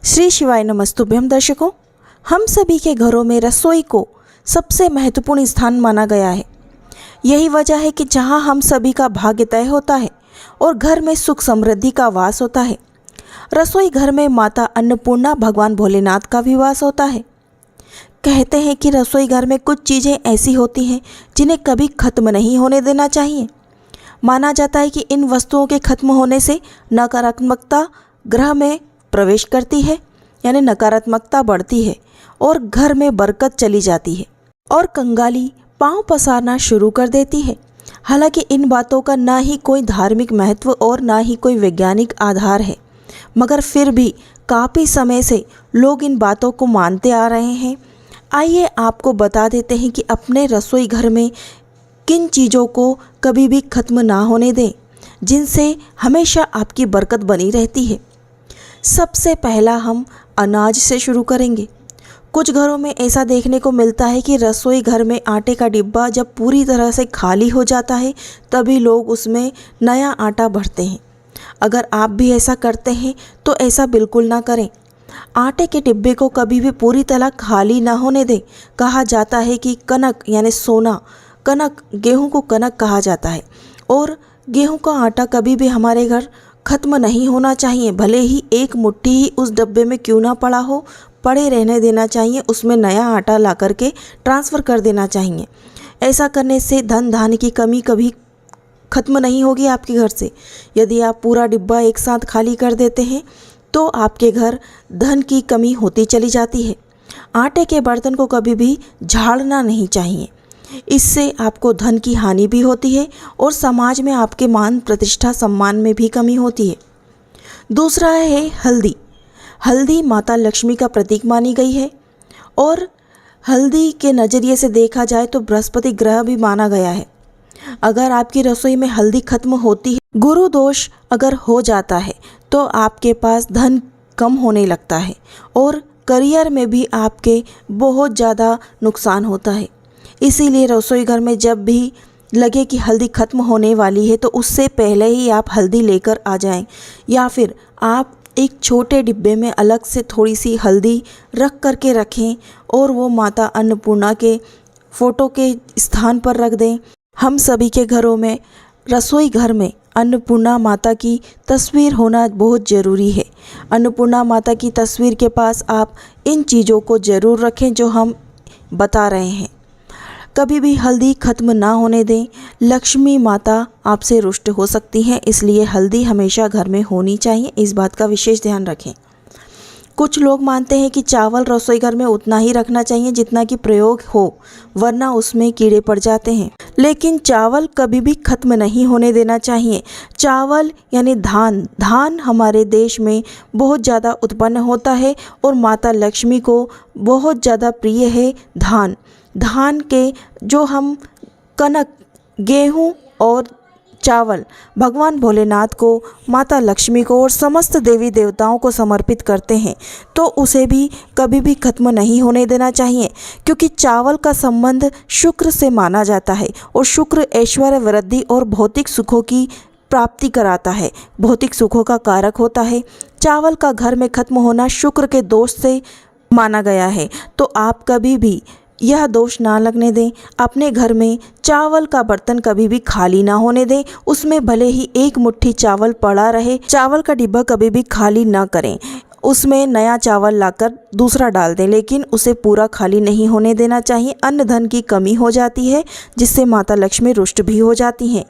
श्री शिवाय नमस्तुभ्यम दर्शकों, हम सभी के घरों में रसोई को सबसे महत्वपूर्ण स्थान माना गया है। यही वजह है कि जहां हम सभी का भाग्य तय होता है और घर में सुख समृद्धि का वास होता है। रसोई घर में माता अन्नपूर्णा भगवान भोलेनाथ का भी वास होता है। कहते हैं कि रसोई घर में कुछ चीज़ें ऐसी होती हैं जिन्हें कभी खत्म नहीं होने देना चाहिए। माना जाता है कि इन वस्तुओं के खत्म होने से नकारात्मकता ग्रह में प्रवेश करती है, यानी नकारात्मकता बढ़ती है और घर में बरकत चली जाती है और कंगाली पांव पसारना शुरू कर देती है। हालांकि इन बातों का ना ही कोई धार्मिक महत्व और ना ही कोई वैज्ञानिक आधार है, मगर फिर भी काफ़ी समय से लोग इन बातों को मानते आ रहे हैं। आइए आपको बता देते हैं कि अपने रसोई घर में किन चीज़ों को कभी भी खत्म ना होने दें, जिनसे हमेशा आपकी बरकत बनी रहती है। सबसे पहला हम अनाज से शुरू करेंगे। कुछ घरों में ऐसा देखने को मिलता है कि रसोई घर में आटे का डिब्बा जब पूरी तरह से खाली हो जाता है तभी लोग उसमें नया आटा भरते हैं। अगर आप भी ऐसा करते हैं तो ऐसा बिल्कुल ना करें। आटे के डिब्बे को कभी भी पूरी तरह खाली ना होने दें। कहा जाता है कि कनक यानी सोना, कनक गेहूं को कनक कहा जाता है और गेहूं का आटा कभी भी हमारे घर खत्म नहीं होना चाहिए। भले ही एक मुट्ठी ही उस डब्बे में क्यों ना पड़ा हो, पड़े रहने देना चाहिए। उसमें नया आटा ला करके ट्रांसफ़र कर देना चाहिए। ऐसा करने से धन धान्य की कमी कभी खत्म नहीं होगी आपके घर से। यदि आप पूरा डिब्बा एक साथ खाली कर देते हैं तो आपके घर धन की कमी होती चली जाती है। आटे के बर्तन को कभी भी झाड़ना नहीं चाहिए। इससे आपको धन की हानि भी होती है और समाज में आपके मान प्रतिष्ठा सम्मान में भी कमी होती है। दूसरा है हल्दी। हल्दी माता लक्ष्मी का प्रतीक मानी गई है और हल्दी के नज़रिए से देखा जाए तो बृहस्पति ग्रह भी माना गया है। अगर आपकी रसोई में हल्दी खत्म होती है, गुरु दोष अगर हो जाता है तो आपके पास धन कम होने लगता है और करियर में भी आपके बहुत ज़्यादा नुकसान होता है। इसीलिए रसोई घर में जब भी लगे कि हल्दी खत्म होने वाली है तो उससे पहले ही आप हल्दी लेकर आ जाएं, या फिर आप एक छोटे डिब्बे में अलग से थोड़ी सी हल्दी रख करके रखें और वो माता अन्नपूर्णा के फ़ोटो के स्थान पर रख दें। हम सभी के घरों में रसोई घर में अन्नपूर्णा माता की तस्वीर होना बहुत ज़रूरी है। अन्नपूर्णा माता की तस्वीर के पास आप इन चीज़ों को ज़रूर रखें जो हम बता रहे हैं। कभी भी हल्दी खत्म ना होने दें। लक्ष्मी माता आपसे रुष्ट हो सकती हैं, इसलिए हल्दी हमेशा घर में होनी चाहिए। इस बात का विशेष ध्यान रखें। कुछ लोग मानते हैं कि चावल रसोई घर में उतना ही रखना चाहिए जितना कि प्रयोग हो, वरना उसमें कीड़े पड़ जाते हैं। लेकिन चावल कभी भी खत्म नहीं होने देना चाहिए। चावल यानी धान, धान हमारे देश में बहुत ज़्यादा उत्पन्न होता है और माता लक्ष्मी को बहुत ज़्यादा प्रिय है धान। धान के जो हम कनक, गेहूँ और चावल भगवान भोलेनाथ को, माता लक्ष्मी को और समस्त देवी देवताओं को समर्पित करते हैं तो उसे भी कभी भी खत्म नहीं होने देना चाहिए, क्योंकि चावल का संबंध शुक्र से माना जाता है और शुक्र ऐश्वर्य, वृद्धि और भौतिक सुखों की प्राप्ति कराता है, भौतिक सुखों का कारक होता है। चावल का घर में खत्म होना शुक्र के दोष से माना गया है, तो आप कभी भी यह दोष ना लगने दें। अपने घर में चावल का बर्तन कभी भी खाली ना होने दें। उसमें भले ही एक मुट्ठी चावल पड़ा रहे, चावल का डिब्बा कभी भी खाली ना करें। उसमें नया चावल लाकर दूसरा डाल दें, लेकिन उसे पूरा खाली नहीं होने देना चाहिए। अन्न धन की कमी हो जाती है जिससे माता लक्ष्मी रुष्ट भी हो जाती हैं।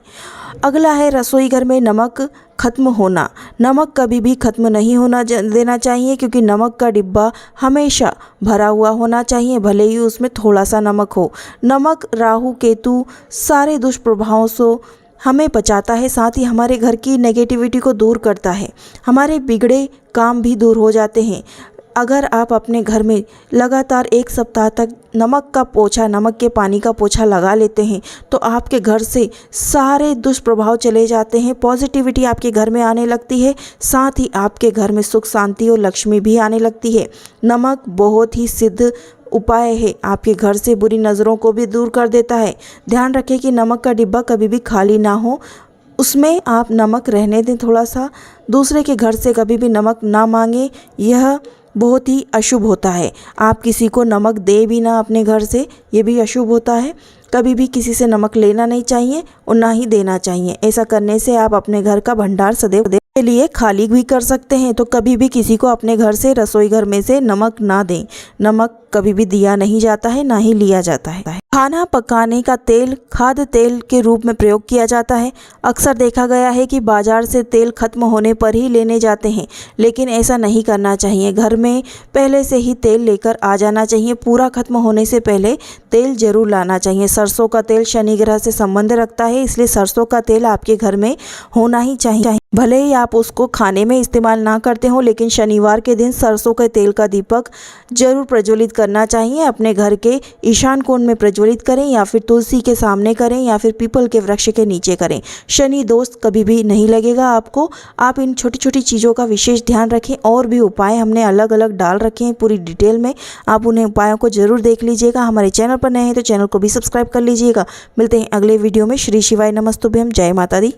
अगला है रसोई घर में नमक खत्म होना। नमक कभी भी खत्म नहीं होना देना चाहिए, क्योंकि नमक का डिब्बा हमेशा भरा हुआ होना चाहिए, भले ही उसमें थोड़ा सा नमक हो। नमक राहु केतु सारे दुष्प्रभावों से हमें बचाता है, साथ ही हमारे घर की नेगेटिविटी को दूर करता है। हमारे बिगड़े काम भी दूर हो जाते हैं। अगर आप अपने घर में लगातार एक सप्ताह तक नमक का पोछा, नमक के पानी का पोछा लगा लेते हैं तो आपके घर से सारे दुष्प्रभाव चले जाते हैं, पॉजिटिविटी आपके घर में आने लगती है, साथ ही आपके घर में सुख शांति और लक्ष्मी भी आने लगती है। नमक बहुत ही सिद्ध उपाय है, आपके घर से बुरी नज़रों को भी दूर कर देता है। ध्यान रखें कि नमक का डिब्बा कभी भी खाली ना हो, उसमें आप नमक रहने दें थोड़ा सा। दूसरे के घर से कभी भी नमक ना मांगें, यह बहुत ही अशुभ होता है। आप किसी को नमक दे भी ना अपने घर से, ये भी अशुभ होता है। कभी भी किसी से नमक लेना नहीं चाहिए और ना ही देना चाहिए। ऐसा करने से आप अपने घर का भंडार सदैव के लिए खाली भी कर सकते हैं। तो कभी भी किसी को अपने घर से, रसोई घर में से नमक ना दें। नमक कभी भी दिया नहीं जाता है, ना ही लिया जाता है। खाना पकाने का तेल खाद्य तेल के रूप में प्रयोग किया जाता है। अक्सर देखा गया है कि बाजार से तेल खत्म होने पर ही लेने जाते हैं, लेकिन ऐसा नहीं करना चाहिए। घर में पहले से ही तेल लेकर आ जाना चाहिए। पूरा खत्म होने से पहले तेल जरूर लाना चाहिए। सरसों का तेल शनि ग्रह से संबंध रखता है, इसलिए सरसों का तेल आपके घर में होना ही चाहिए। भले ही आप उसको खाने में इस्तेमाल ना करते हो, लेकिन शनिवार के दिन सरसों के तेल का दीपक जरूर प्रज्वलित करना चाहिए। अपने घर के ईशान कोण में प्रज्वलित करें, या फिर तुलसी के सामने करें, या फिर पीपल के वृक्ष के नीचे करें। शनि दोष कभी भी नहीं लगेगा आपको। आप इन छोटी छोटी चीज़ों का विशेष ध्यान रखें। और भी उपाय हमने अलग अलग डाल रखे हैं पूरी डिटेल में, आप उन्हें उपायों को जरूर देख लीजिएगा। हमारे चैनल पर नए हैं तो चैनल को भी सब्सक्राइब कर लीजिएगा। मिलते हैं अगले वीडियो में। श्री शिवाय नमस्तुभ्यम। जय माता दी।